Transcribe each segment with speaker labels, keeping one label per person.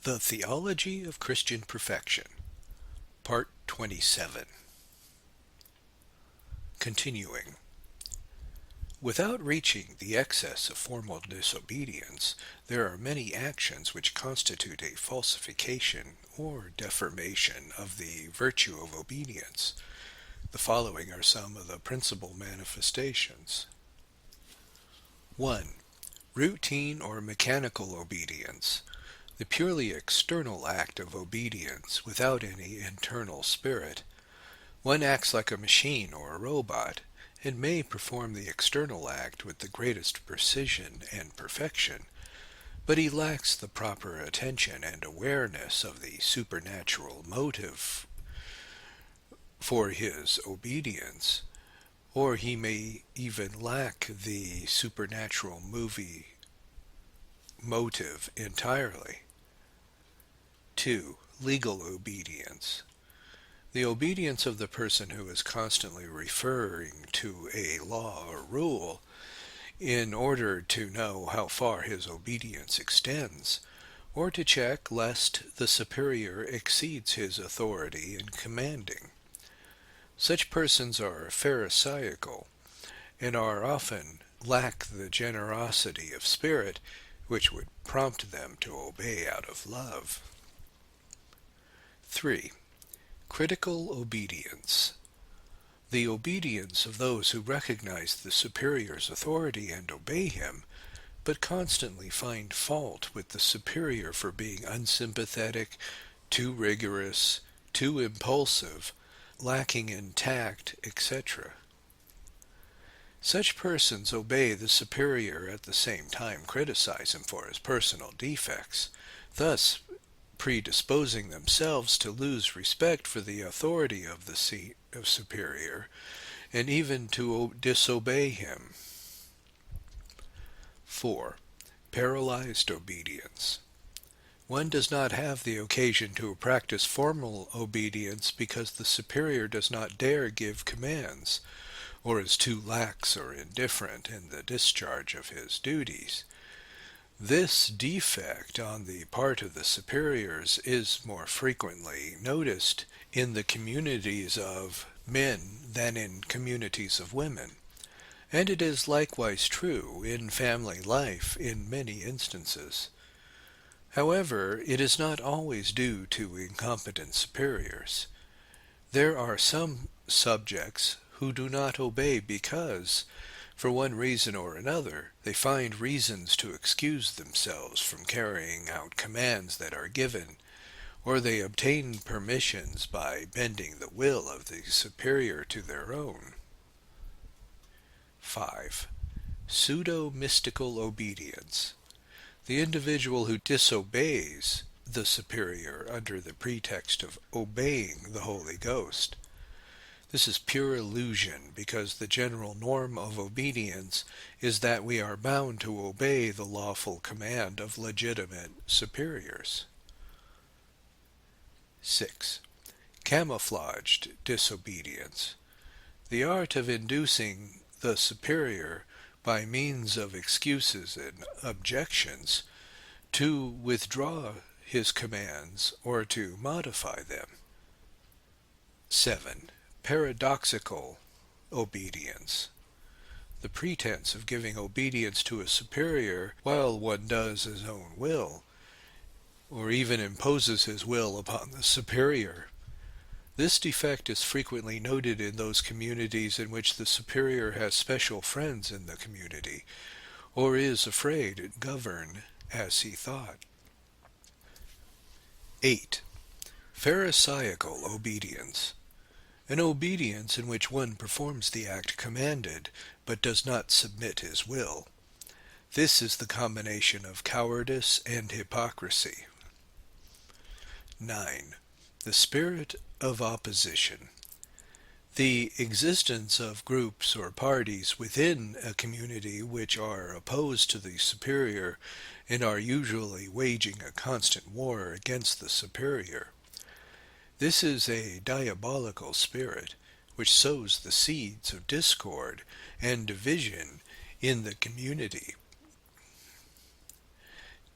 Speaker 1: The Theology of Christian Perfection, Part 27. Continuing. Without reaching the excess of formal disobedience, there are many actions which constitute a falsification or deformation of the virtue of obedience. The following are some of the principal manifestations. 1. Routine or mechanical obedience. The purely external act of obedience without any internal spirit. One acts like a machine or a robot, and may perform the external act with the greatest precision and perfection, but he lacks the proper attention and awareness of the supernatural motive for his obedience, or he may even lack the supernatural motive entirely. 2. Legal obedience. The obedience of the person who is constantly referring to a law or rule in order to know how far his obedience extends, or to check lest the superior exceeds his authority in commanding. Such persons are pharisaical, and are often lack the generosity of spirit which would prompt them to obey out of love. 3. Critical obedience. The obedience of those who recognize the superior's authority and obey him, but constantly find fault with the superior for being unsympathetic, too rigorous, too impulsive, lacking in tact, etc. Such persons obey the superior at the same time criticize him for his personal defects, thus predisposing themselves to lose respect for the authority of the seat of superior, and even to disobey him. 4. Paralyzed obedience. One does not have the occasion to practice formal obedience because the superior does not dare give commands, or is too lax or indifferent in the discharge of his duties. This defect on the part of the superiors is more frequently noticed in the communities of men than in communities of women, and it is likewise true in family life in many instances. However, it is not always due to incompetent superiors. There are some subjects who do not obey because, for one reason or another, they find reasons to excuse themselves from carrying out commands that are given, or they obtain permissions by bending the will of the superior to their own. 5. Pseudo-mystical obedience. The individual who disobeys the superior under the pretext of obeying the Holy Ghost. This is pure illusion, because the general norm of obedience is that we are bound to obey the lawful command of legitimate superiors. 6. Camouflaged disobedience. The art of inducing the superior, by means of excuses and objections, to withdraw his commands or to modify them. 7. Paradoxical obedience. The pretense of giving obedience to a superior while one does his own will, or even imposes his will upon the superior. This defect is frequently noted in those communities in which the superior has special friends in the community, or is afraid to govern as he thought. 8. Pharisaical obedience. An obedience in which one performs the act commanded, but does not submit his will. This is the combination of cowardice and hypocrisy. 9. The spirit of opposition. The existence of groups or parties within a community which are opposed to the superior and are usually waging a constant war against the superior. This is a diabolical spirit which sows the seeds of discord and division in the community.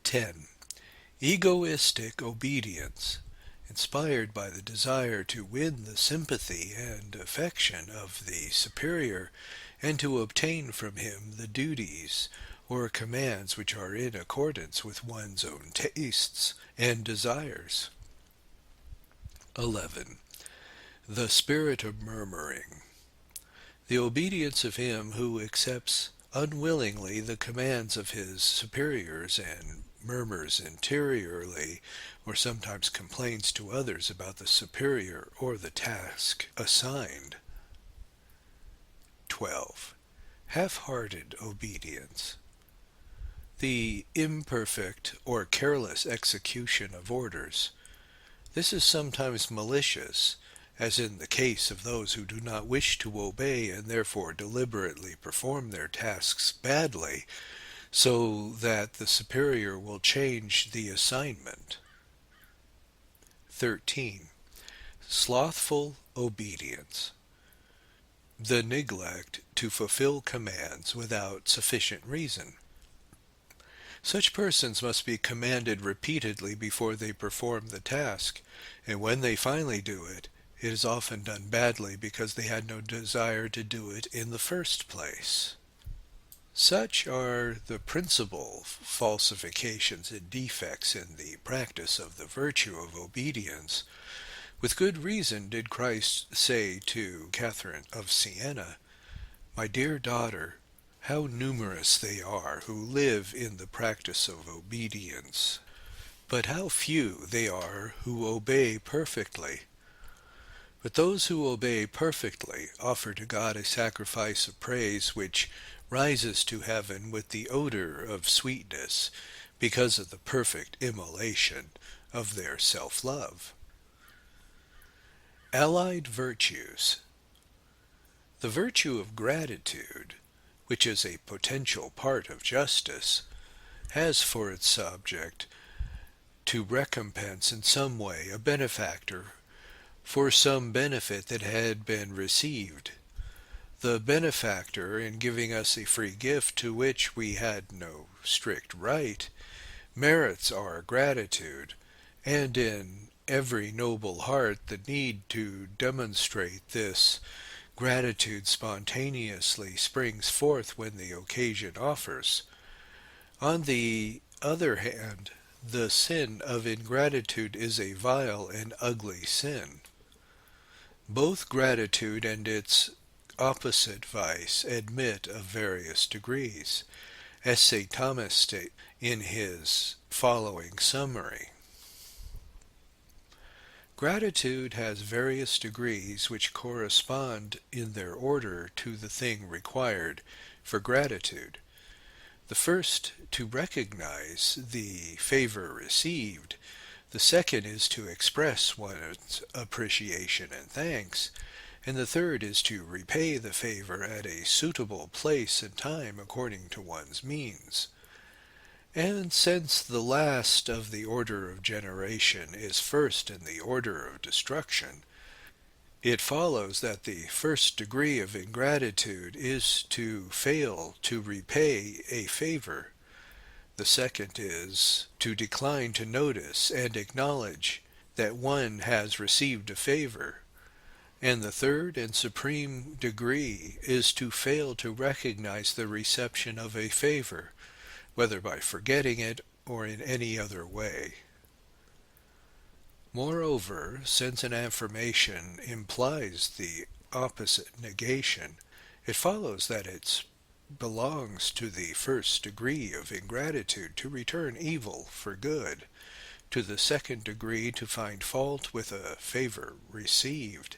Speaker 1: 10. Egoistic obedience, inspired by the desire to win the sympathy and affection of the superior, and to obtain from him the duties or commands which are in accordance with one's own tastes and desires. 11. The spirit of murmuring. The obedience of him who accepts unwillingly the commands of his superiors and murmurs interiorly, or sometimes complains to others about the superior or the task assigned. 12. Half-hearted obedience. The imperfect or careless execution of orders. This is sometimes malicious, as in the case of those who do not wish to obey and therefore deliberately perform their tasks badly, so that the superior will change the assignment. 13. Slothful obedience. The neglect to fulfill commands without sufficient reason. Such persons must be commanded repeatedly before they perform the task, and when they finally do it, it is often done badly because they had no desire to do it in the first place. Such are the principal falsifications and defects in the practice of the virtue of obedience. With good reason did Christ say to Catherine of Siena, "My dear daughter, how numerous they are who live in the practice of obedience, but how few they are who obey perfectly. But those who obey perfectly offer to God a sacrifice of praise which rises to heaven with the odor of sweetness because of the perfect immolation of their self-love." Allied virtues. The virtue of gratitude, which is a potential part of justice, has for its subject to recompense in some way a benefactor for some benefit that had been received. The benefactor, in giving us a free gift to which we had no strict right, merits our gratitude, and in every noble heart the need to demonstrate this gratitude spontaneously springs forth when the occasion offers. On the other hand, the sin of ingratitude is a vile and ugly sin. Both gratitude and its opposite vice admit of various degrees, as St. Thomas states in his following summary. Gratitude has various degrees which correspond in their order to the thing required for gratitude. The first, to recognize the favor received. The second is to express one's appreciation and thanks. And the third is to repay the favor at a suitable place and time according to one's means. And since the last of the order of generation is first in the order of destruction, it follows that the first degree of ingratitude is to fail to repay a favor. The second is to decline to notice and acknowledge that one has received a favor. And the third and supreme degree is to fail to recognize the reception of a favor, whether by forgetting it or in any other way. Moreover, since an affirmation implies the opposite negation, it follows that it belongs to the first degree of ingratitude to return evil for good, to the second degree to find fault with a favor received,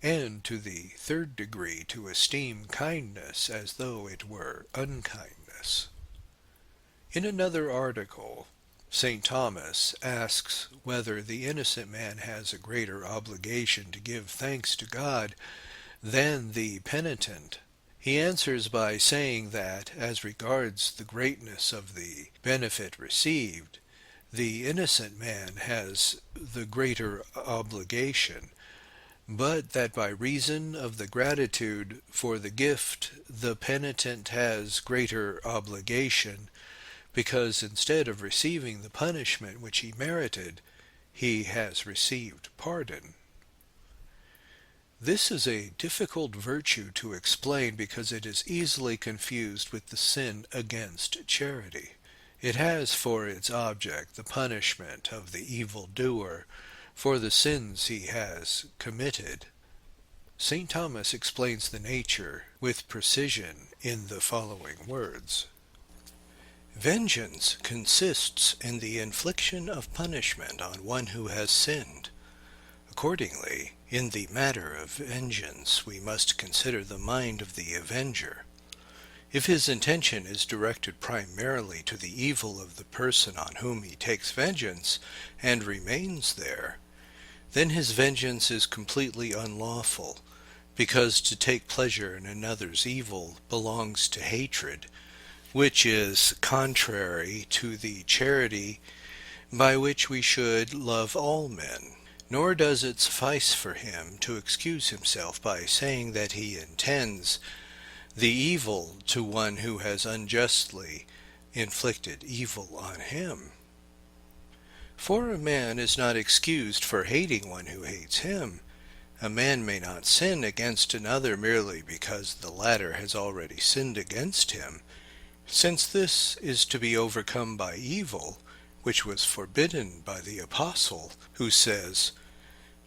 Speaker 1: and to the third degree to esteem kindness as though it were unkindness. In another article, St. Thomas asks whether the innocent man has a greater obligation to give thanks to God than the penitent. He answers by saying that, as regards the greatness of the benefit received, the innocent man has the greater obligation, but that by reason of the gratitude for the gift the penitent has greater obligation, because instead of receiving the punishment which he merited, he has received pardon. This is a difficult virtue to explain because it is easily confused with the sin against charity. It has for its object the punishment of the evildoer for the sins he has committed. St. Thomas explains the nature with precision in the following words. Vengeance consists in the infliction of punishment on one who has sinned. Accordingly, in the matter of vengeance, we must consider the mind of the avenger. If his intention is directed primarily to the evil of the person on whom he takes vengeance, and remains there, then his vengeance is completely unlawful, because to take pleasure in another's evil belongs to hatred, which is contrary to the charity by which we should love all men. Nor does it suffice for him to excuse himself by saying that he intends the evil to one who has unjustly inflicted evil on him. For a man is not excused for hating one who hates him. A man may not sin against another merely because the latter has already sinned against him, since this is to be overcome by evil, which was forbidden by the Apostle, who says,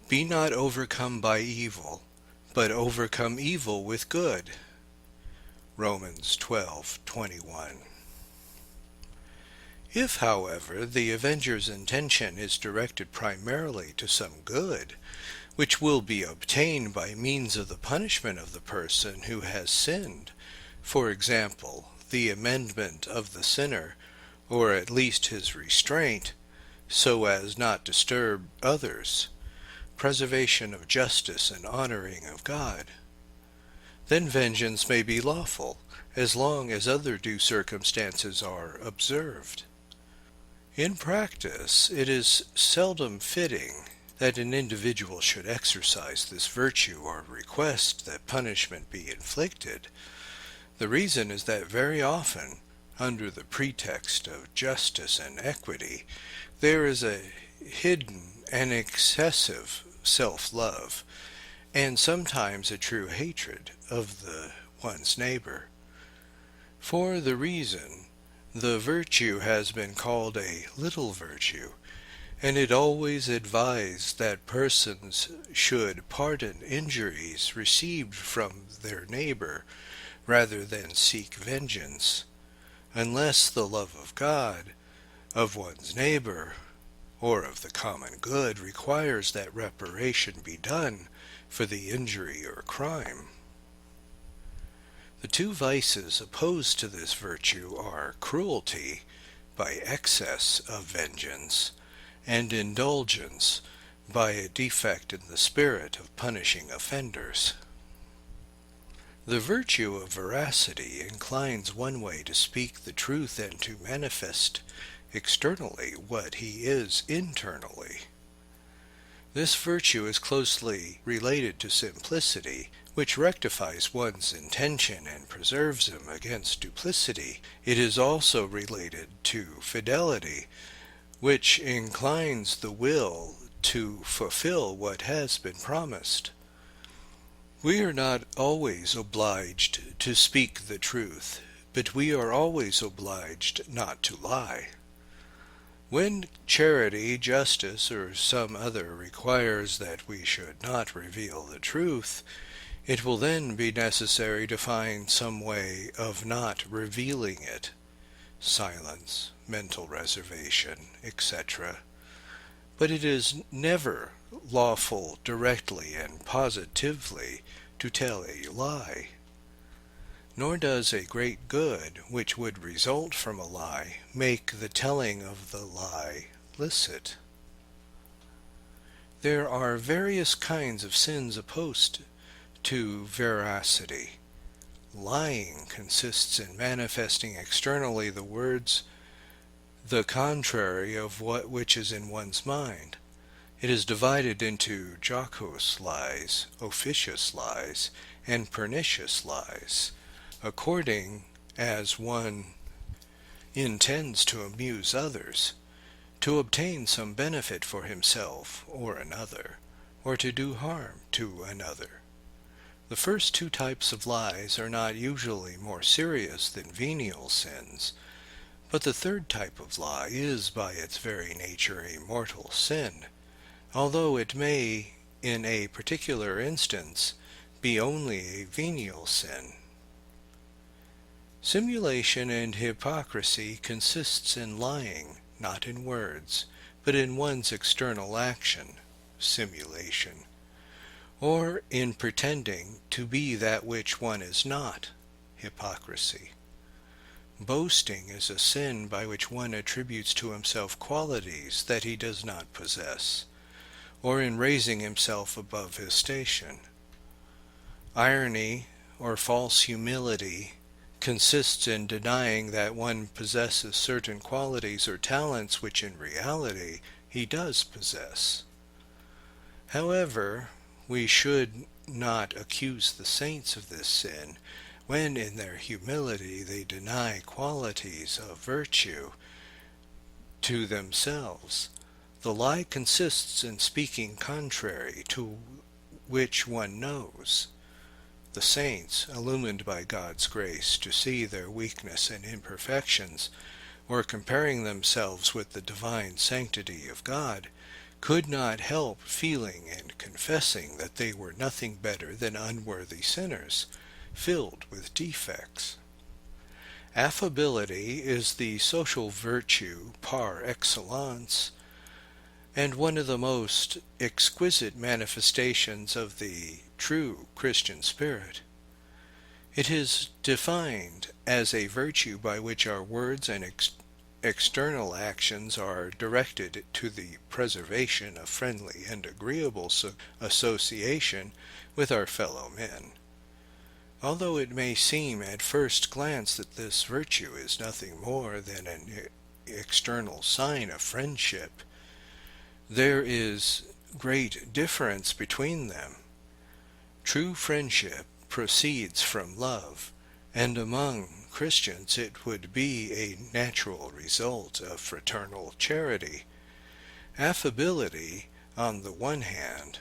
Speaker 1: "Be not overcome by evil, but overcome evil with good." Romans 12:21. If, however, the avenger's intention is directed primarily to some good, which will be obtained by means of the punishment of the person who has sinned, for example, the amendment of the sinner, or at least his restraint, so as not disturb others, preservation of justice and honoring of God, then vengeance may be lawful, as long as other due circumstances are observed. In practice, it is seldom fitting that an individual should exercise this virtue or request that punishment be inflicted. The reason is that very often, under the pretext of justice and equity, there is a hidden and excessive self-love, and sometimes a true hatred of one's neighbor. For the reason, the virtue has been called a little virtue, and it always advised that persons should pardon injuries received from their neighbor rather than seek vengeance, unless the love of God, of one's neighbor, or of the common good requires that reparation be done for the injury or crime. The two vices opposed to this virtue are cruelty, by excess of vengeance, and indulgence, by a defect in the spirit of punishing offenders. The virtue of veracity inclines one way to speak the truth and to manifest externally what he is internally. This virtue is closely related to simplicity, which rectifies one's intention and preserves him against duplicity. It is also related to fidelity, which inclines the will to fulfill what has been promised. We are not always obliged to speak the truth, but we are always obliged not to lie. When charity, justice, or some other requires that we should not reveal the truth, it will then be necessary to find some way of not revealing it, silence, mental reservation, etc. But it is never lawful directly and positively to tell a lie. Nor does a great good, which would result from a lie, make the telling of the lie licit. There are various kinds of sins opposed to veracity. Lying consists in manifesting externally the words the contrary of what which is in one's mind. It is divided into jocose lies, officious lies, and pernicious lies, according as one intends to amuse others, to obtain some benefit for himself or another, or to do harm to another. The first two types of lies are not usually more serious than venial sins, but the third type of lie is by its very nature a mortal sin, although it may, in a particular instance, be only a venial sin. Simulation and hypocrisy consists in lying, not in words, but in one's external action, simulation, or in pretending to be that which one is not, hypocrisy. Boasting is a sin by which one attributes to himself qualities that he does not possess, or in raising himself above his station. Irony, or false humility, consists in denying that one possesses certain qualities or talents which in reality he does possess. However, we should not accuse the saints of this sin when in their humility they deny qualities of virtue to themselves. The lie consists in speaking contrary to which one knows. The saints, illumined by God's grace to see their weakness and imperfections, or comparing themselves with the divine sanctity of God, could not help feeling and confessing that they were nothing better than unworthy sinners, filled with defects. Affability is the social virtue par excellence, and one of the most exquisite manifestations of the true Christian spirit. It is defined as a virtue by which our words and external actions are directed to the preservation of friendly and agreeable association with our fellow men. Although it may seem at first glance that this virtue is nothing more than an external sign of friendship, there is great difference between them. True friendship proceeds from love, and among Christians it would be a natural result of fraternal charity. Affability, on the one hand,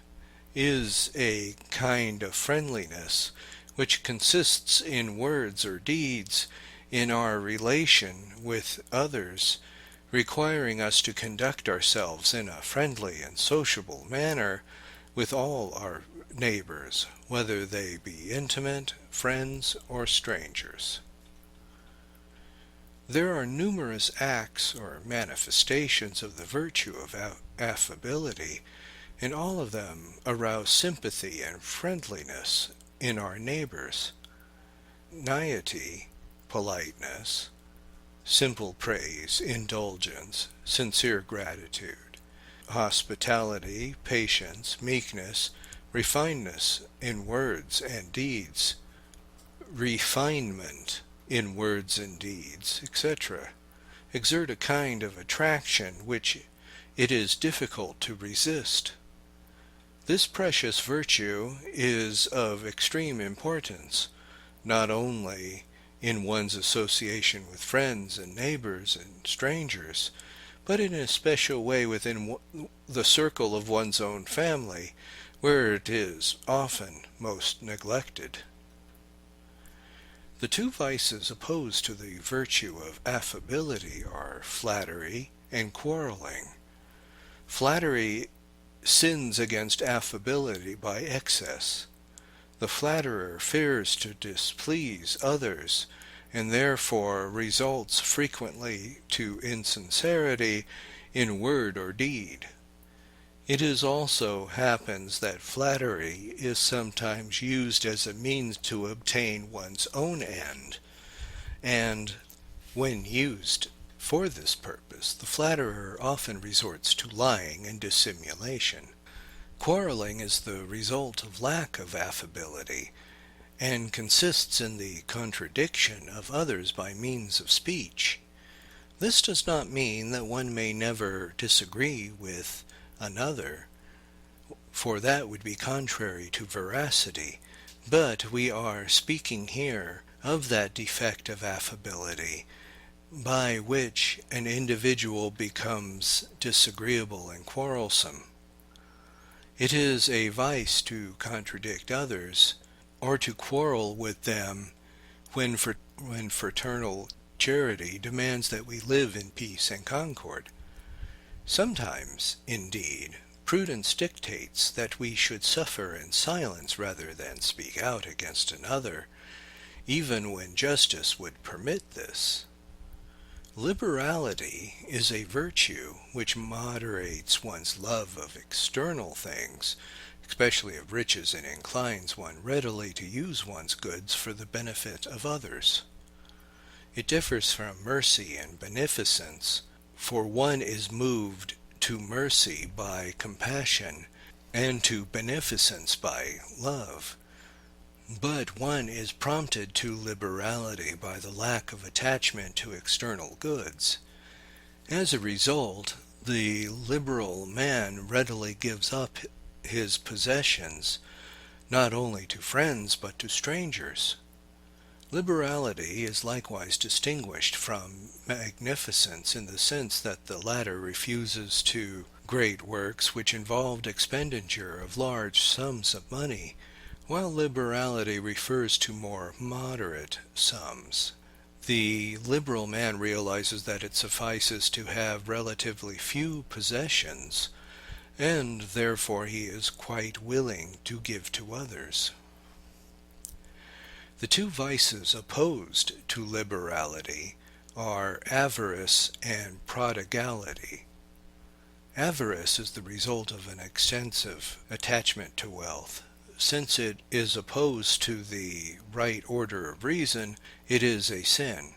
Speaker 1: is a kind of friendliness which consists in words or deeds in our relation with others, requiring us to conduct ourselves in a friendly and sociable manner with all our neighbors, whether they be intimate, friends, or strangers. There are numerous acts or manifestations of the virtue of affability, and all of them arouse sympathy and friendliness in our neighbors. Niety, politeness, simple praise, indulgence, sincere gratitude, hospitality, patience, meekness, refinedness in words and deeds, refinement in words and deeds, etc., exert a kind of attraction which it is difficult to resist. This precious virtue is of extreme importance, not only in one's association with friends and neighbors and strangers, but in a special way within the circle of one's own family, where it is often most neglected. The two vices opposed to the virtue of affability are flattery and quarreling. Flattery sins against affability by excess. The flatterer fears to displease others, and therefore results frequently to insincerity in word or deed. It is also happens that flattery is sometimes used as a means to obtain one's own end, and when used for this purpose, the flatterer often resorts to lying and dissimulation. Quarreling is the result of lack of affability, and consists in the contradiction of others by means of speech. This does not mean that one may never disagree with another, for that would be contrary to veracity, but we are speaking here of that defect of affability by which an individual becomes disagreeable and quarrelsome. It is a vice to contradict others, or to quarrel with them when fraternal charity demands that we live in peace and concord. Sometimes, indeed, prudence dictates that we should suffer in silence rather than speak out against another, even when justice would permit this. Liberality is a virtue which moderates one's love of external things, especially of riches, and inclines one readily to use one's goods for the benefit of others. It differs from mercy and beneficence, for one is moved to mercy by compassion and to beneficence by love. But one is prompted to liberality by the lack of attachment to external goods. As a result, the liberal man readily gives up his possessions, not only to friends but to strangers. Liberality is likewise distinguished from magnificence in the sense that the latter refuses to great works which involved expenditure of large sums of money, while liberality refers to more moderate sums. The liberal man realizes that it suffices to have relatively few possessions, and therefore he is quite willing to give to others. The two vices opposed to liberality are avarice and prodigality. Avarice is the result of an extensive attachment to wealth. Since it is opposed to the right order of reason, it is a sin.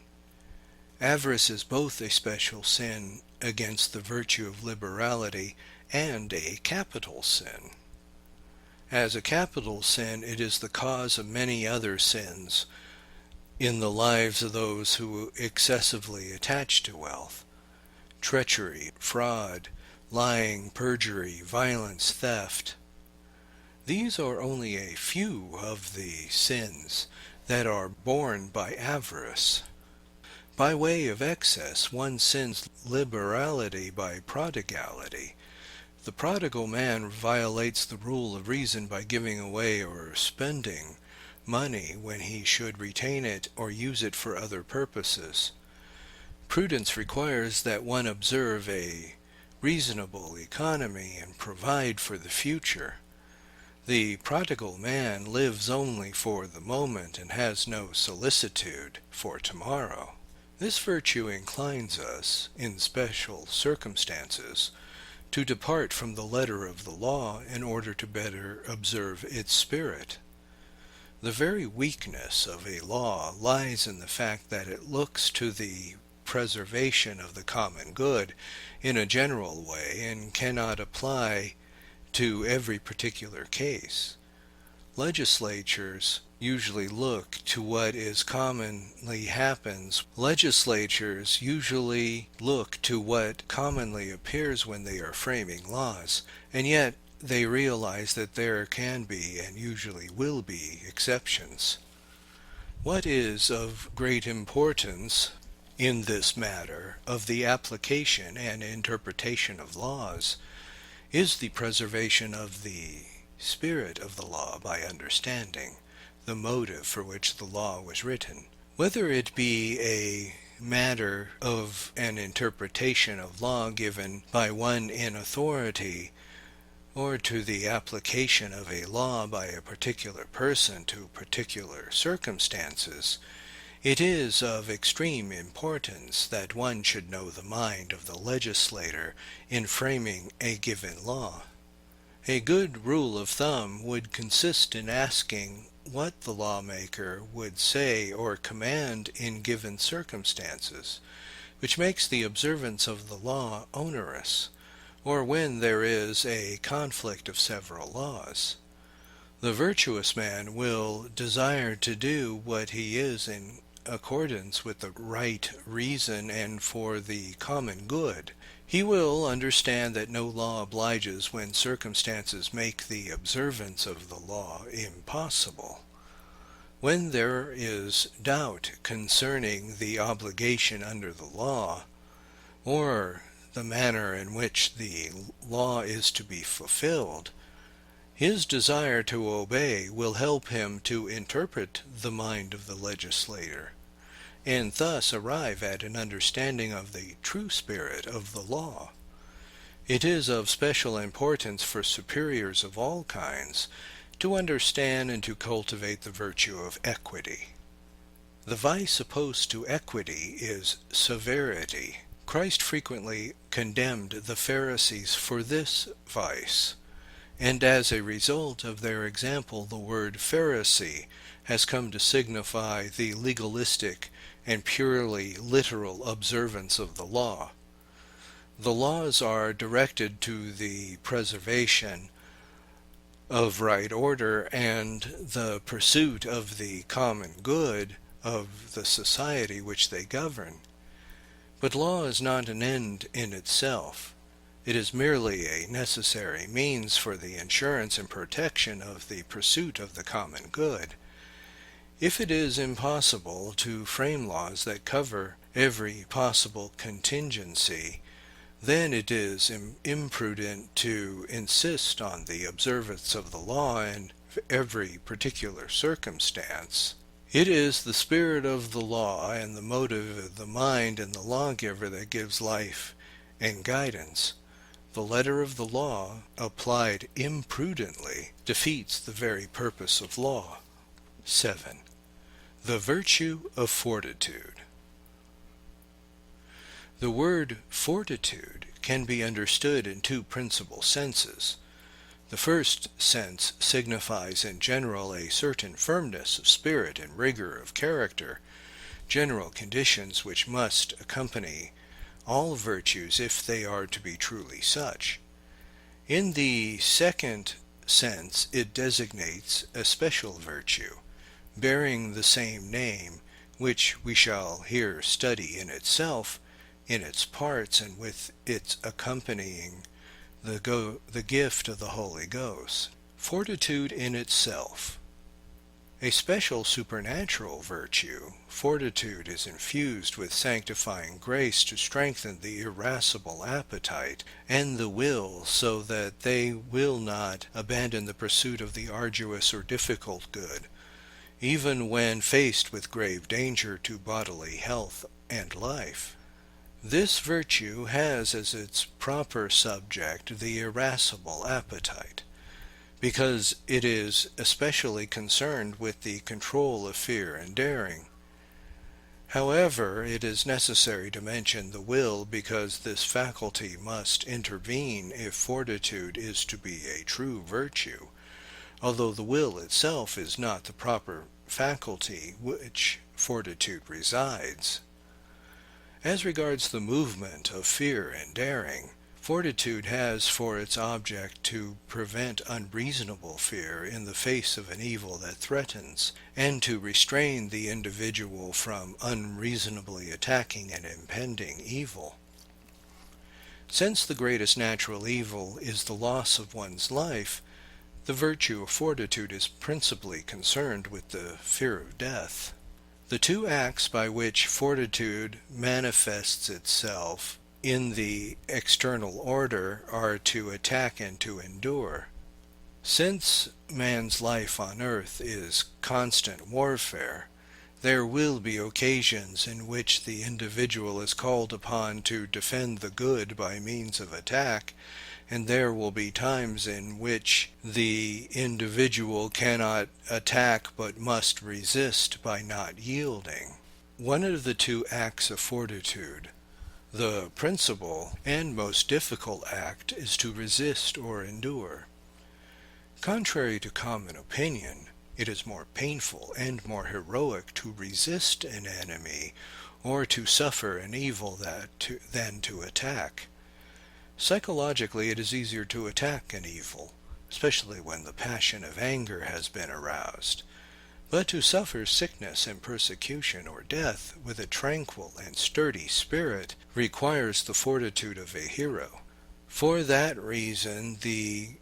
Speaker 1: Avarice is both a special sin against the virtue of liberality and a capital sin. As a capital sin, it is the cause of many other sins in the lives of those who excessively attach to wealth: treachery, fraud, lying, perjury, violence, theft. These are only a few of the sins that are borne by avarice. By way of excess, one sins liberality by prodigality. The prodigal man violates the rule of reason by giving away or spending money when he should retain it or use it for other purposes. Prudence requires that one observe a reasonable economy and provide for the future. The prodigal man lives only for the moment and has no solicitude for tomorrow. This virtue inclines us, in special circumstances, to depart from the letter of the law in order to better observe its spirit. The very weakness of a law lies in the fact that it looks to the preservation of the common good in a general way and cannot apply to every particular case. Legislatures usually look to what is commonly happens. Legislatures usually look to what commonly appears when they are framing laws, and yet they realize that there can be and usually will be exceptions. What is of great importance in this matter of the application and interpretation of laws is the preservation of the spirit of the law by understanding the motive for which the law was written. Whether it be a matter of an interpretation of law given by one in authority, or to the application of a law by a particular person to particular circumstances, it is of extreme importance that one should know the mind of the legislator in framing a given law. A good rule of thumb would consist in asking what the lawmaker would say or command in given circumstances, which makes the observance of the law onerous, or when there is a conflict of several laws. The virtuous man will desire to do what he is in accordance with the right reason and for the common good. He will understand that no law obliges when circumstances make the observance of the law impossible. When there is doubt concerning the obligation under the law, or the manner in which the law is to be fulfilled, his desire to obey will help him to interpret the mind of the legislator, and thus arrive at an understanding of the true spirit of the law. It is of special importance for superiors of all kinds to understand and to cultivate the virtue of equity. The vice opposed to equity is severity. Christ frequently condemned the Pharisees for this vice, and as a result of their example, the word Pharisee has come to signify the legalistic and purely literal observance of the law. The laws are directed to the preservation of right order and the pursuit of the common good of the society which they govern. But law is not an end in itself. It is merely a necessary means for the insurance and protection of the pursuit of the common good. If it is impossible to frame laws that cover every possible contingency, then it is imprudent to insist on the observance of the law in every particular circumstance. It is the spirit of the law and the motive of the mind and the lawgiver that gives life and guidance. The letter of the law, applied imprudently, defeats the very purpose of law. 7. The virtue of fortitude. The word fortitude can be understood in two principal senses. The first sense signifies in general a certain firmness of spirit and rigor of character, general conditions which must accompany all virtues if they are to be truly such. In the second sense it designates a special virtue, bearing the same name, which we shall here study in itself, in its parts, and with its accompanying the gift of the Holy Ghost. Fortitude in itself. A special supernatural virtue, fortitude is infused with sanctifying grace to strengthen the irascible appetite and the will so that they will not abandon the pursuit of the arduous or difficult good, even when faced with grave danger to bodily health and life. This virtue has as its proper subject the irascible appetite, because it is especially concerned with the control of fear and daring. However, it is necessary to mention the will because this faculty must intervene if fortitude is to be a true virtue, although the will itself is not the proper faculty which fortitude resides. As regards the movement of fear and daring, fortitude has for its object to prevent unreasonable fear in the face of an evil that threatens, and to restrain the individual from unreasonably attacking an impending evil. Since the greatest natural evil is the loss of one's life, the virtue of fortitude is principally concerned with the fear of death. The two acts by which fortitude manifests itself in the external order are to attack and to endure. Since man's life on earth is constant warfare, there will be occasions in which the individual is called upon to defend the good by means of attack, and there will be times in which the individual cannot attack but must resist by not yielding. One of the two acts of fortitude, the principal and most difficult act, is to resist or endure. Contrary to common opinion, it is more painful and more heroic to resist an enemy or to suffer an evil than to attack. Psychologically, it is easier to attack an evil, especially when the passion of anger has been aroused. But to suffer sickness and persecution or death with a tranquil and sturdy spirit requires the fortitude of a hero. For that reason, the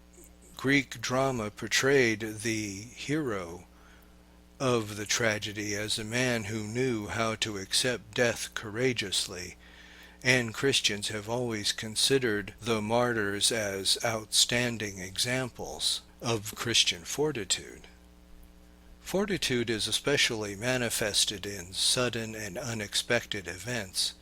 Speaker 1: Greek drama portrayed the hero of the tragedy as a man who knew how to accept death courageously, and Christians have always considered the martyrs as outstanding examples of Christian fortitude. Fortitude is especially manifested in sudden and unexpected events.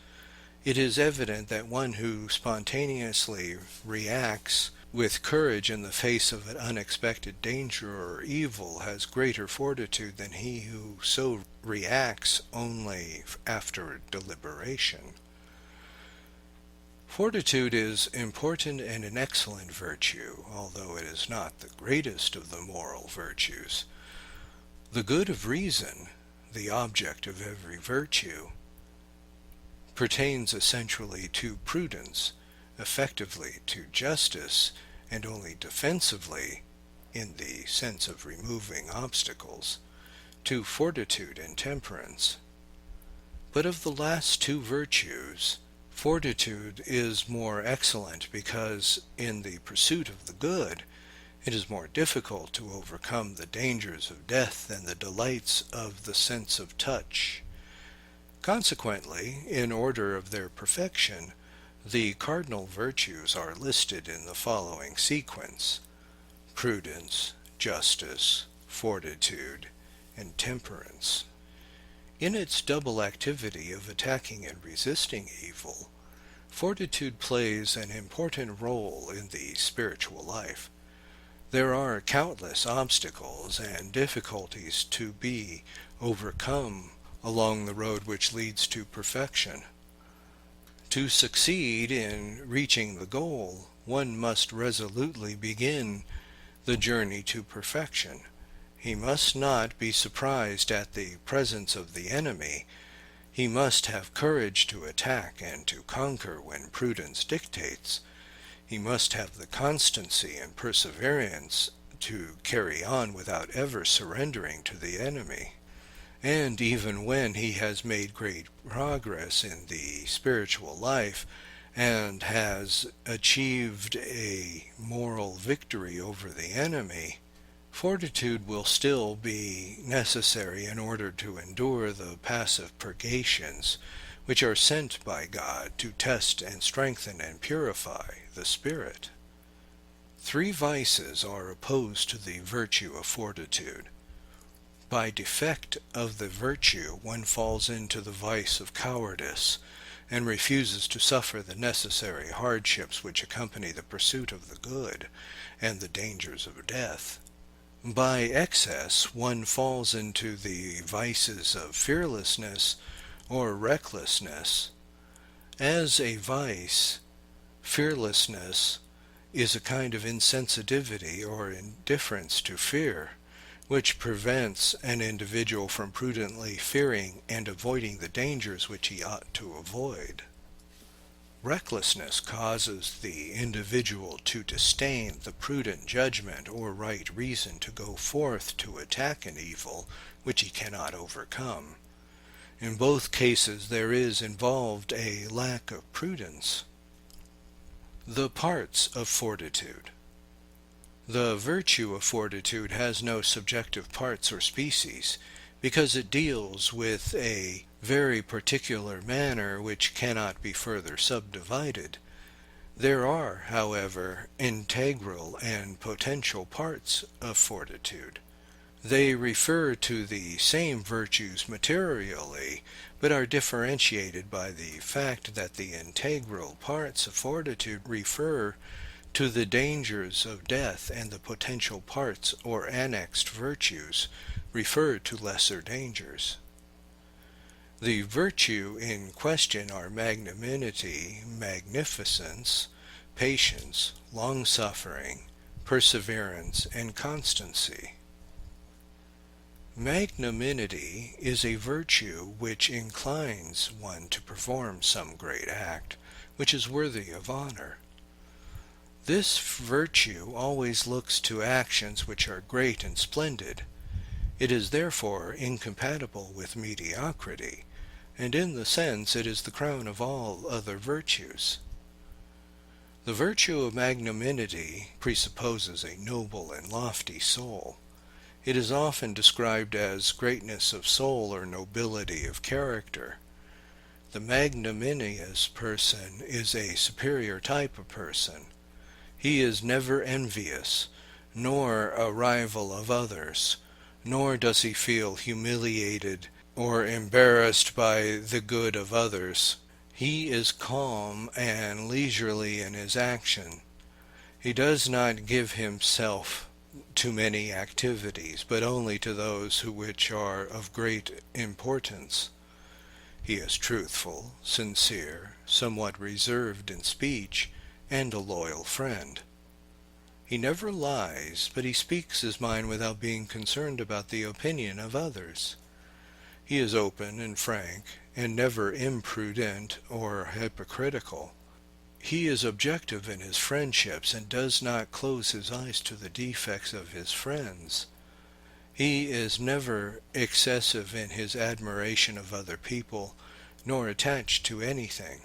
Speaker 1: It is evident that one who spontaneously reacts with courage in the face of an unexpected danger or evil has greater fortitude than he who so reacts only after deliberation. Fortitude is important and an excellent virtue, although it is not the greatest of the moral virtues. The good of reason, the object of every virtue, pertains essentially to prudence, effectively to justice, and only defensively, in the sense of removing obstacles, to fortitude and temperance. But of the last two virtues, fortitude is more excellent because in the pursuit of the good, it is more difficult to overcome the dangers of death than the delights of the sense of touch. Consequently, in order of their perfection, the cardinal virtues are listed in the following sequence: prudence, justice, fortitude, and temperance. In its double activity of attacking and resisting evil, fortitude plays an important role in the spiritual life. There are countless obstacles and difficulties to be overcome along the road which leads to perfection. To succeed in reaching the goal, one must resolutely begin the journey to perfection. He must not be surprised at the presence of the enemy. He must have courage to attack and to conquer when prudence dictates. He must have the constancy and perseverance to carry on without ever surrendering to the enemy. And even when he has made great progress in the spiritual life and has achieved a moral victory over the enemy, fortitude will still be necessary in order to endure the passive purgations which are sent by God to test and strengthen and purify the spirit. Three vices are opposed to the virtue of fortitude. By defect of the virtue, one falls into the vice of cowardice and refuses to suffer the necessary hardships which accompany the pursuit of the good and the dangers of death. By excess, one falls into the vices of fearlessness or recklessness. As a vice, fearlessness is a kind of insensitivity or indifference to fear, which prevents an individual from prudently fearing and avoiding the dangers which he ought to avoid. Recklessness causes the individual to disdain the prudent judgment or right reason to go forth to attack an evil which he cannot overcome. In both cases there is involved a lack of prudence. The parts of fortitude. The virtue of fortitude has no subjective parts or species, because it deals with a very particular manner which cannot be further subdivided. There are, however, integral and potential parts of fortitude. They refer to the same virtues materially, but are differentiated by the fact that the integral parts of fortitude refer to the dangers of death, and the potential parts or annexed virtues refer to lesser dangers. The virtue in question are magnanimity, magnificence, patience, long-suffering, perseverance, and constancy. Magnanimity is a virtue which inclines one to perform some great act which is worthy of honor. This virtue always looks to actions which are great and splendid. It is therefore incompatible with mediocrity, and in the sense it is the crown of all other virtues. The virtue of magnanimity presupposes a noble and lofty soul. It is often described as greatness of soul or nobility of character. The magnanimous person is a superior type of person. He is never envious, nor a rival of others, nor does he feel humiliated or embarrassed by the good of others. He is calm and leisurely in his action. He does not give himself to many activities, but only to those which are of great importance. He is truthful, sincere, somewhat reserved in speech, and a loyal friend. He never lies, but he speaks his mind without being concerned about the opinion of others. He is open and frank, and never imprudent or hypocritical. He is objective in his friendships, and does not close his eyes to the defects of his friends. He is never excessive in his admiration of other people, nor attached to anything.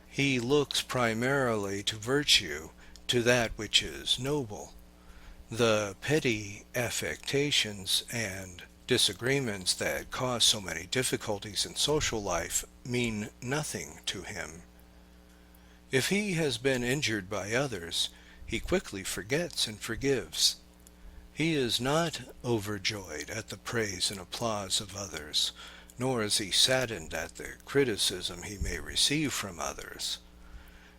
Speaker 1: He looks primarily to virtue, to that which is noble. The petty affectations and disagreements that cause so many difficulties in social life mean nothing to him. If he has been injured by others, he quickly forgets and forgives. He is not overjoyed at the praise and applause of others, nor is he saddened at the criticism he may receive from others.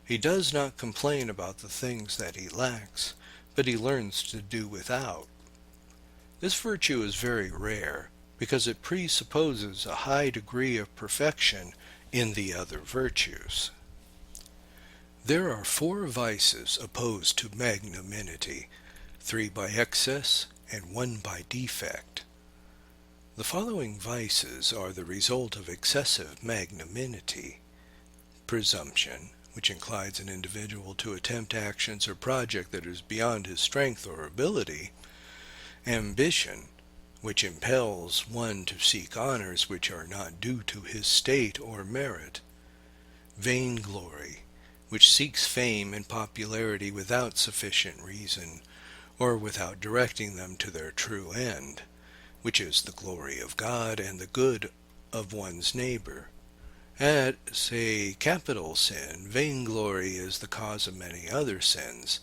Speaker 1: He does not complain about the things that he lacks, but he learns to do without. This virtue is very rare, because it presupposes a high degree of perfection in the other virtues. There are 4 vices opposed to magnanimity, 3 by excess and 1 by defect. The following vices are the result of excessive magnanimity: presumption, which inclines an individual to attempt actions or project that is beyond his strength or ability; ambition, which impels one to seek honors which are not due to his state or merit; vainglory, which seeks fame and popularity without sufficient reason, or without directing them to their true end, which is the glory of God and the good of one's neighbor. As a capital sin, vainglory is the cause of many other sins,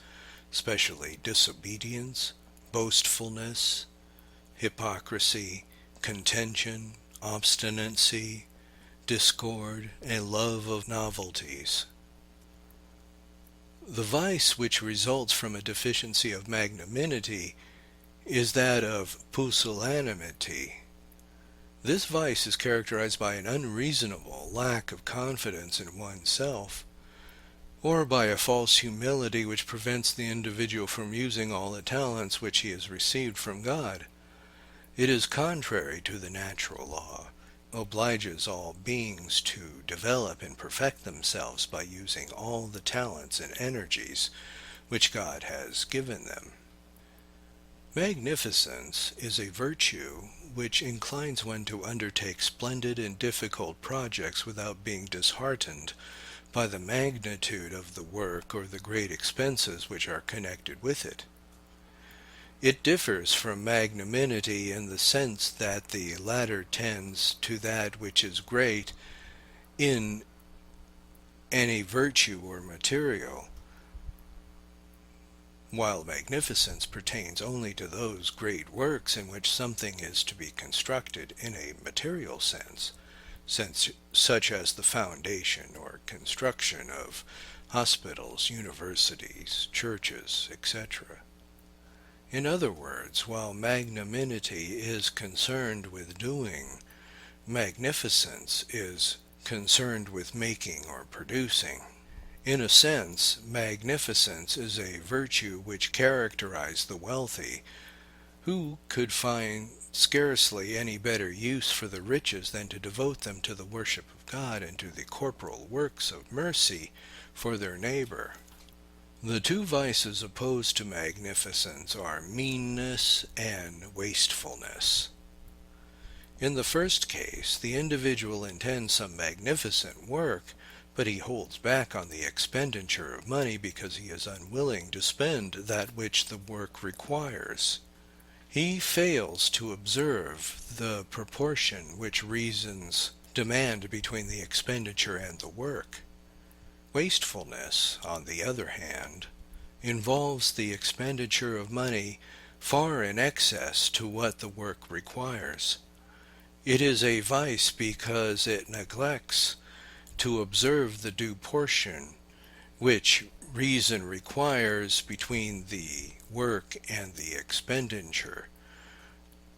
Speaker 1: especially disobedience, boastfulness, hypocrisy, contention, obstinacy, discord, and love of novelties. The vice which results from a deficiency of magnanimity is that of pusillanimity. This vice is characterized by an unreasonable lack of confidence in oneself, or by a false humility which prevents the individual from using all the talents which he has received from God. It is contrary to the natural law, obliges all beings to develop and perfect themselves by using all the talents and energies which God has given them. Magnificence is a virtue which inclines one to undertake splendid and difficult projects without being disheartened by the magnitude of the work or the great expenses which are connected with it. It differs from magnanimity in the sense that the latter tends to that which is great in any virtue or material, while magnificence pertains only to those great works in which something is to be constructed in a material sense, such as the foundation or construction of hospitals, universities, churches, etc. In other words, while magnanimity is concerned with doing, magnificence is concerned with making or producing. In a sense, magnificence is a virtue which characterizes the wealthy, who could find scarcely any better use for the riches than to devote them to the worship of God and to the corporal works of mercy for their neighbor. The 2 vices opposed to magnificence are meanness and wastefulness. In the first case, the individual intends some magnificent work, but he holds back on the expenditure of money because he is unwilling to spend that which the work requires. He fails to observe the proportion which reasons demand between the expenditure and the work. Wastefulness, on the other hand, involves the expenditure of money far in excess to what the work requires. It is a vice because it neglects to observe the due portion which reason requires between the work and the expenditure,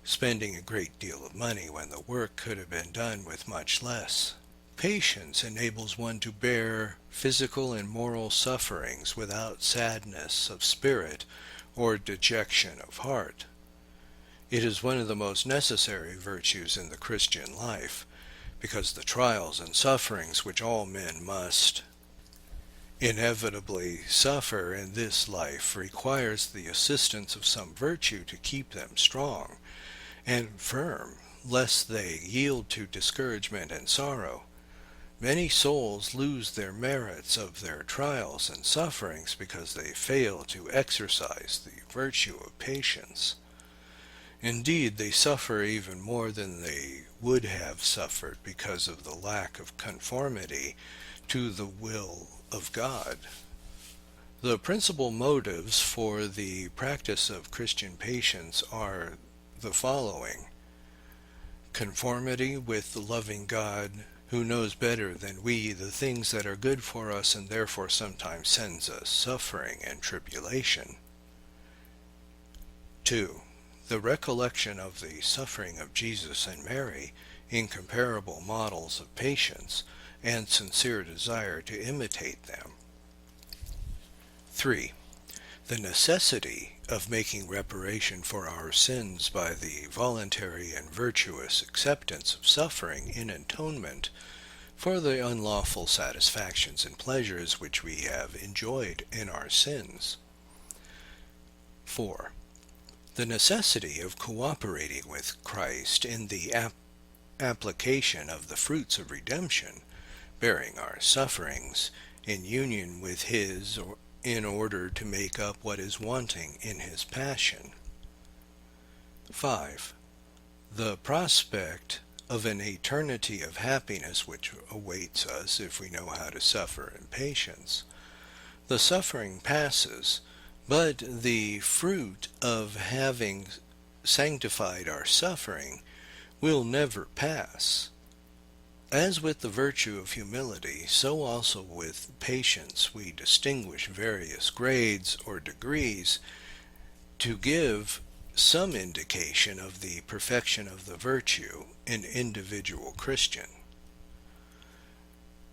Speaker 1: spending a great deal of money when the work could have been done with much less. Patience enables one to bear physical and moral sufferings without sadness of spirit or dejection of heart. It is one of the most necessary virtues in the Christian life, because the trials and sufferings which all men must inevitably suffer in this life requires the assistance of some virtue to keep them strong and firm, lest they yield to discouragement and sorrow. Many souls lose their merits of their trials and sufferings because they fail to exercise the virtue of patience. Indeed, they suffer even more than they would have suffered because of the lack of conformity to the will of God. The principal motives for the practice of Christian patience are the following: conformity with the loving God, who knows better than we the things that are good for us and therefore sometimes sends us suffering and tribulation. 2. The recollection of the suffering of Jesus and Mary, incomparable models of patience, and sincere desire to imitate them. 3. The necessity of making reparation for our sins by the voluntary and virtuous acceptance of suffering in atonement for the unlawful satisfactions and pleasures which we have enjoyed in our sins. 4. The necessity of cooperating with Christ in the application of the fruits of redemption, bearing our sufferings in union with his in order to make up what is wanting in his passion. 5. The prospect of an eternity of happiness which awaits us if we know how to suffer in patience. The suffering passes, but the fruit of having sanctified our suffering will never pass. As with the virtue of humility, so also with patience we distinguish various grades or degrees to give some indication of the perfection of the virtue in individual Christian.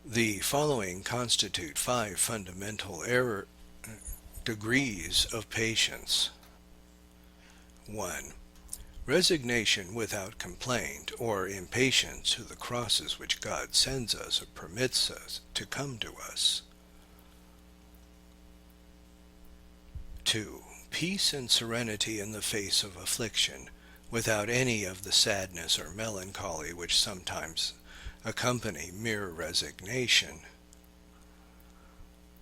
Speaker 1: The following constitute 5 fundamental degrees of patience. 1. Resignation without complaint or impatience to the crosses which God sends us or permits us to come to us. 2. Peace and serenity in the face of affliction, without any of the sadness or melancholy which sometimes accompany mere resignation.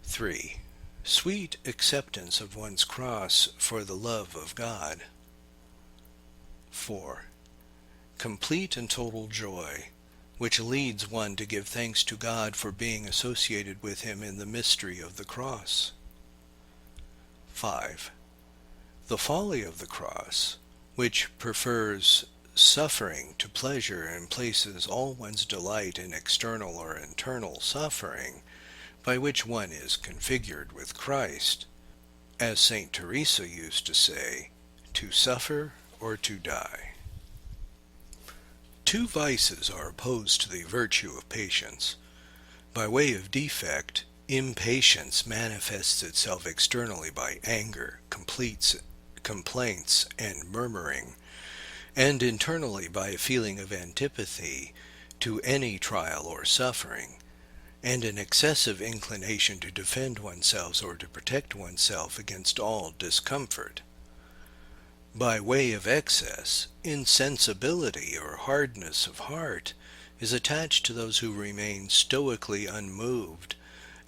Speaker 1: 3. Sweet acceptance of one's cross for the love of God. 4. Complete and total joy, which leads one to give thanks to God for being associated with him in the mystery of the cross. 5. The folly of the cross, which prefers suffering to pleasure and places all one's delight in external or internal suffering, by which one is configured with Christ, as St. Teresa used to say, to suffer or to die. 2 vices are opposed to the virtue of patience. By way of defect, impatience manifests itself externally by anger, complaints, and murmuring, and internally by a feeling of antipathy to any trial or suffering, and an excessive inclination to defend oneself or to protect oneself against all discomfort. By way of excess, insensibility or hardness of heart is attached to those who remain stoically unmoved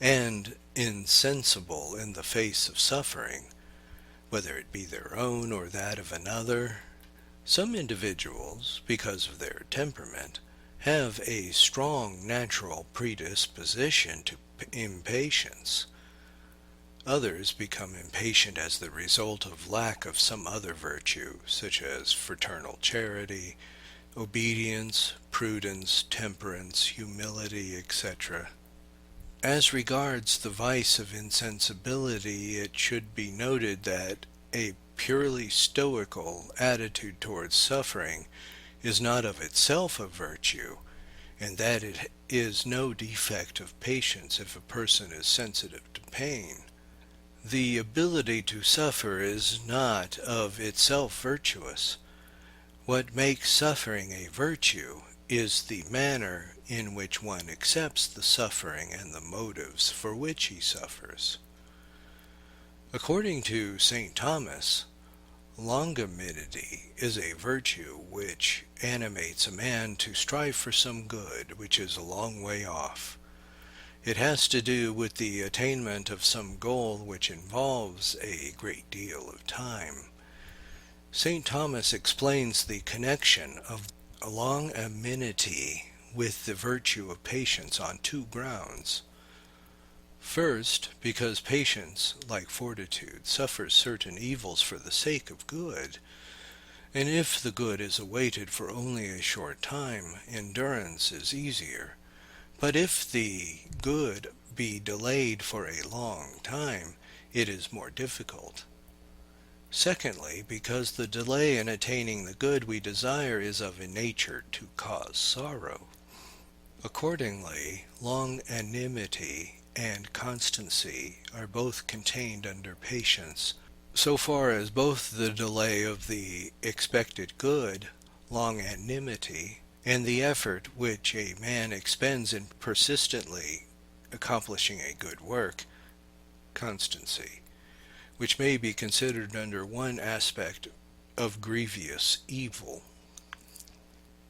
Speaker 1: and insensible in the face of suffering. whether it be their own or that of another. Some individuals, because of their temperament, have a strong natural predisposition to impatience. Others become impatient as the result of lack of some other virtue, such as fraternal charity, obedience, prudence, temperance, humility, etc. As regards the vice of insensibility, it should be noted that a purely stoical attitude towards suffering is not of itself a virtue, and that it is no defect of patience if a person is sensitive to pain. The ability to suffer is not of itself virtuous. What makes suffering a virtue is the manner in which one accepts the suffering and the motives for which he suffers. According to St. Thomas, longanimity is a virtue which animates a man to strive for some good which is a long way off. It has to do with the attainment of some goal which involves a great deal of time. St. Thomas explains the connection of longanimity with the virtue of patience on two grounds. First, because patience, like fortitude, suffers certain evils for the sake of good, and if the good is awaited for only a short time, endurance is easier. But if the good be delayed for a long time, it is more difficult. Secondly, because the delay in attaining the good we desire is of a nature to cause sorrow. Accordingly, longanimity and constancy are both contained under patience, so far as both the delay of the expected good, longanimity, and the effort which a man expends in persistently accomplishing a good work, constancy, which may be considered under one aspect of grievous evil.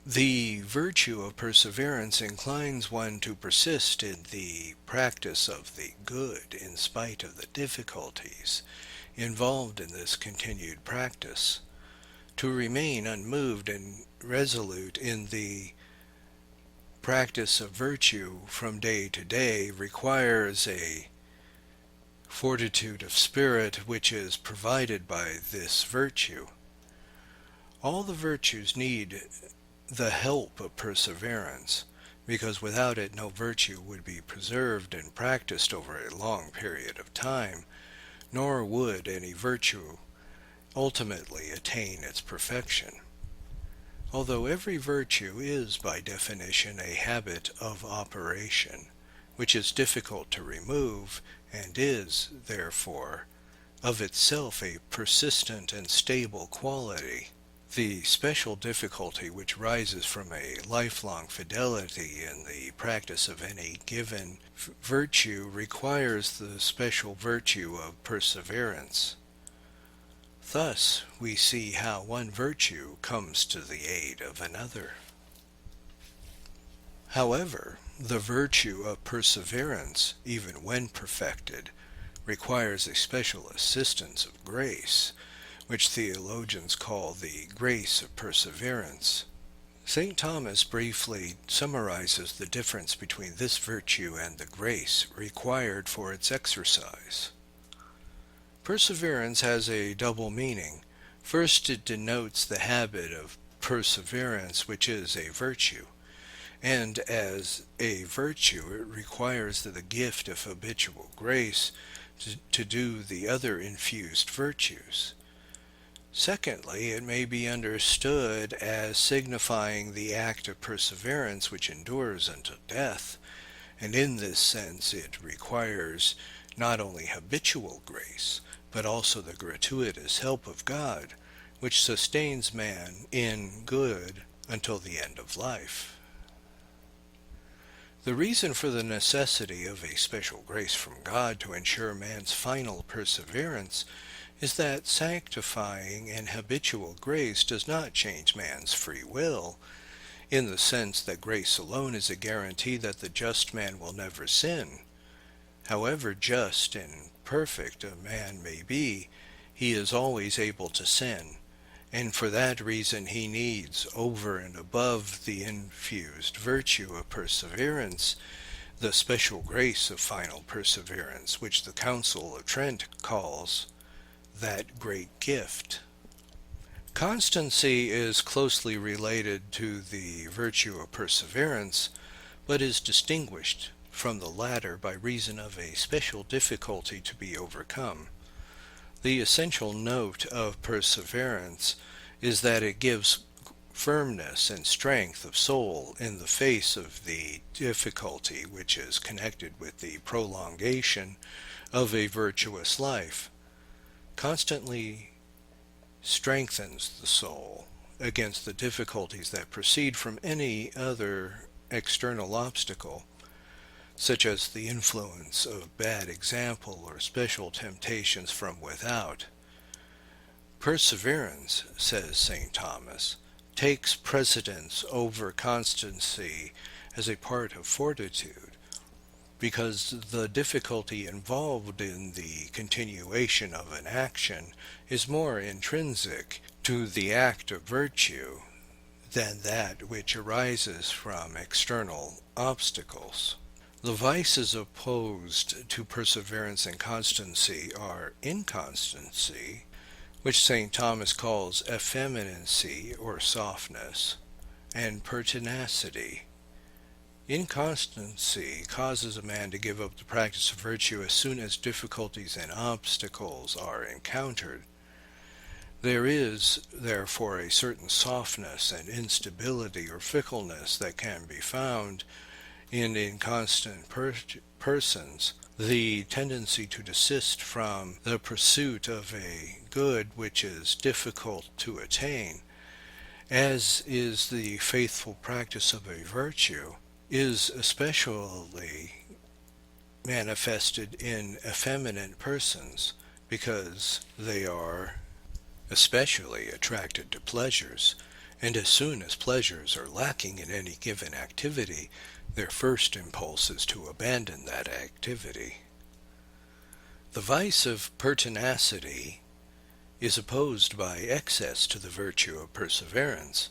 Speaker 1: The virtue of perseverance inclines one to persist in the practice of the good in spite of the difficulties involved in this continued practice. To remain unmoved and resolute in the practice of virtue from day to day requires a fortitude of spirit which is provided by this virtue. All the virtues need the help of perseverance, because without it no virtue would be preserved and practiced over a long period of time, nor would any virtue ultimately attain its perfection. Although every virtue is by definition a habit of operation, which is difficult to remove, and is, therefore, of itself a persistent and stable quality, the special difficulty which rises from a lifelong fidelity in the practice of any given virtue requires the special virtue of perseverance. Thus we see how one virtue comes to the aid of another. However, the virtue of perseverance, even when perfected, requires a special assistance of grace, which theologians call the grace of perseverance. St. Thomas briefly summarizes the difference between this virtue and the grace required for its exercise. Perseverance has a double meaning. First, it denotes the habit of perseverance, which is a virtue, and as a virtue it requires the gift of habitual grace to do the other infused virtues. Secondly, it may be understood as signifying the act of perseverance which endures unto death, and in this sense it requires not only habitual grace, but also the gratuitous help of God, which sustains man in good until the end of life. The reason for the necessity of a special grace from God to ensure man's final perseverance is that sanctifying and habitual grace does not change man's free will, in the sense that grace alone is a guarantee that the just man will never sin. However just and perfect a man may be, he is always able to sin, and for that reason he needs, over and above the infused virtue of perseverance, the special grace of final perseverance, which the Council of Trent calls that great gift. Constancy is closely related to the virtue of perseverance, but is distinguished from the latter by reason of a special difficulty to be overcome. The essential note of perseverance is that it gives firmness and strength of soul in the face of the difficulty which is connected with the prolongation of a virtuous life. Constantly strengthens the soul against the difficulties that proceed from any other external obstacle, such as the influence of bad example or special temptations from without. Perseverance, says St. Thomas, takes precedence over constancy as a part of fortitude, because the difficulty involved in the continuation of an action is more intrinsic to the act of virtue than that which arises from external obstacles. The vices opposed to perseverance and constancy are inconstancy, which St. Thomas calls effeminacy or softness, and pertinacity. Inconstancy causes a man to give up the practice of virtue as soon as difficulties and obstacles are encountered. There is, therefore, a certain softness and instability or fickleness that can be found in inconstant persons, the tendency to desist from the pursuit of a good which is difficult to attain, as is the faithful practice of a virtue, is especially manifested in effeminate persons, because they are especially attracted to pleasures, and as soon as pleasures are lacking in any given activity, their first impulse is to abandon that activity. The vice of pertinacity is opposed by excess to the virtue of perseverance,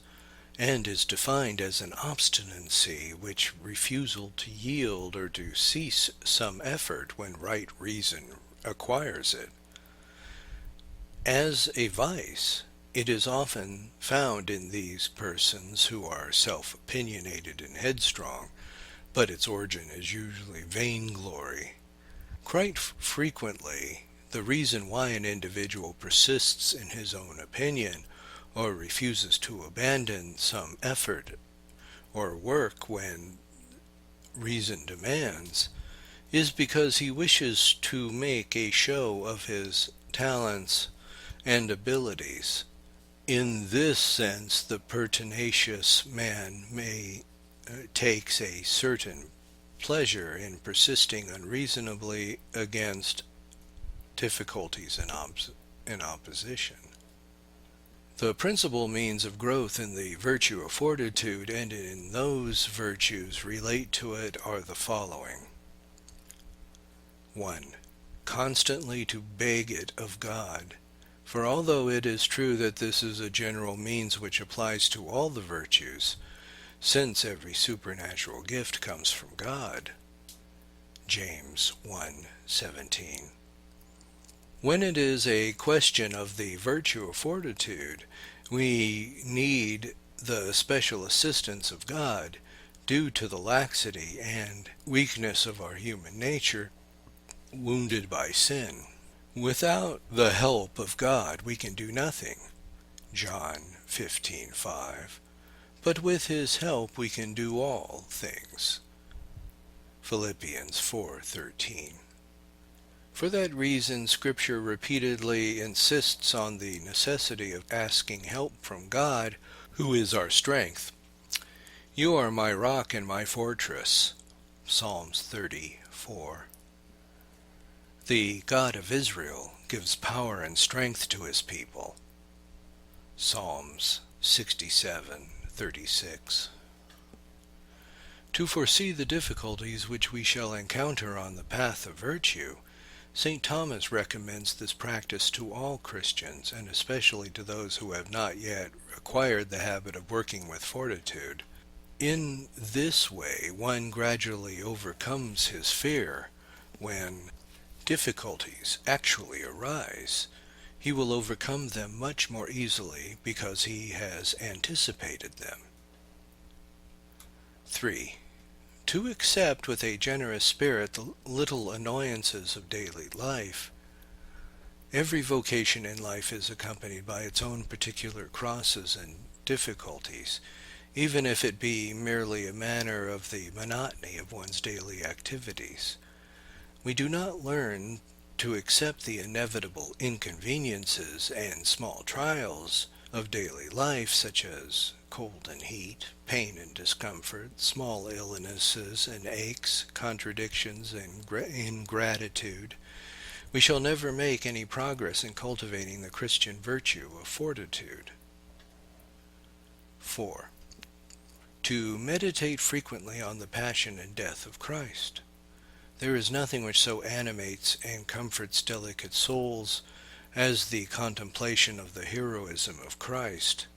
Speaker 1: and is defined as an obstinacy which refusal to yield or to cease some effort when right reason acquires it. As a vice, it is often found in these persons who are self-opinionated and headstrong, but its origin is usually vainglory. Quite frequently, the reason why an individual persists in his own opinion or refuses to abandon some effort or work when reason demands is because he wishes to make a show of his talents and abilities. In this sense, the pertinacious man takes a certain pleasure in persisting unreasonably against difficulties and opposition. The principal means of growth in the virtue of fortitude and in those virtues relate to it are the following. 1. Constantly to beg it of God. For although it is true that this is a general means which applies to all the virtues, since every supernatural gift comes from God, James 1:17. When it is a question of the virtue of fortitude, we need the special assistance of God, due to the laxity and weakness of our human nature, wounded by sin. Without the help of God we can do nothing, John 15:5. But with his help we can do all things, Philippians 4:13. For that reason, Scripture repeatedly insists on the necessity of asking help from God, who is our strength. You are my rock and my fortress, Psalms 30:4. The God of Israel gives power and strength to his people, Psalms 67:36. To foresee the difficulties which we shall encounter on the path of virtue, St. Thomas recommends this practice to all Christians, and especially to those who have not yet acquired the habit of working with fortitude. In this way, one gradually overcomes his fear. When difficulties actually arise, he will overcome them much more easily because he has anticipated them. 3. To accept with a generous spirit the little annoyances of daily life. Every vocation in life is accompanied by its own particular crosses and difficulties, even if it be merely a matter of the monotony of one's daily activities. We do not learn to accept the inevitable inconveniences and small trials of daily life, such as cold and heat, pain and discomfort, small illnesses and aches, contradictions and ingratitude. We shall never make any progress in cultivating the Christian virtue of fortitude. 4. To meditate frequently on the passion and death of Christ. There is nothing which so animates and comforts delicate souls as the contemplation of the heroism of Christ.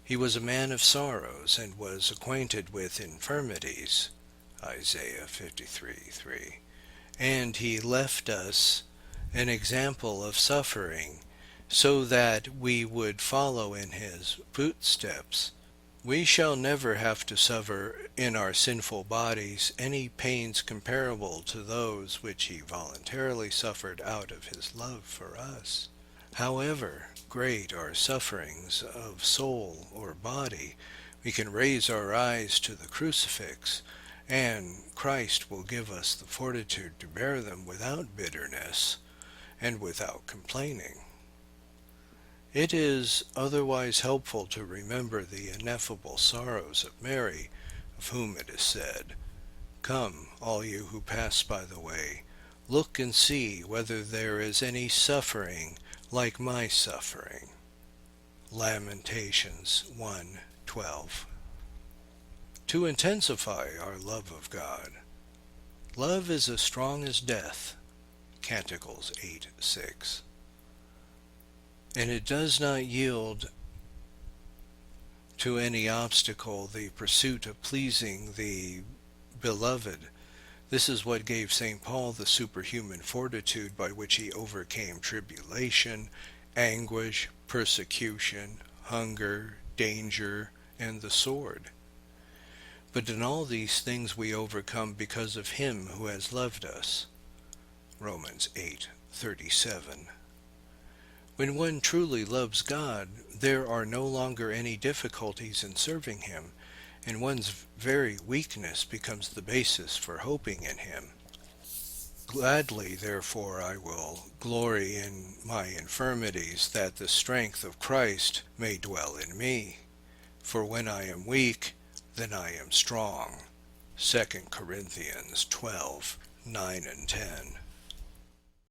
Speaker 1: He was a man of sorrows and was acquainted with infirmities, Isaiah 53:3, and he left us an example of suffering so that we would follow in his footsteps. We shall never have to suffer in our sinful bodies any pains comparable to those which he voluntarily suffered out of his love for us. However great our sufferings of soul or body, we can raise our eyes to the crucifix, and Christ will give us the fortitude to bear them without bitterness and without complaining. It is otherwise helpful to remember the ineffable sorrows of Mary, of whom it is said, "Come, all you who pass by the way, look and see whether there is any suffering like my suffering." Lamentations 1:12. To intensify our love of God. Love is as strong as death, Canticles 8:6. And it does not yield to any obstacle the pursuit of pleasing the beloved. This is what gave St. Paul the superhuman fortitude by which he overcame tribulation, anguish, persecution, hunger, danger, and the sword. But in all these things we overcome because of him who has loved us. Romans 8:37. When one truly loves God, there are no longer any difficulties in serving him, and one's very weakness becomes the basis for hoping in him. Gladly, therefore, I will glory in my infirmities, that the strength of Christ may dwell in me. For when I am weak, then I am strong. 2 Corinthians 12:9 and 10.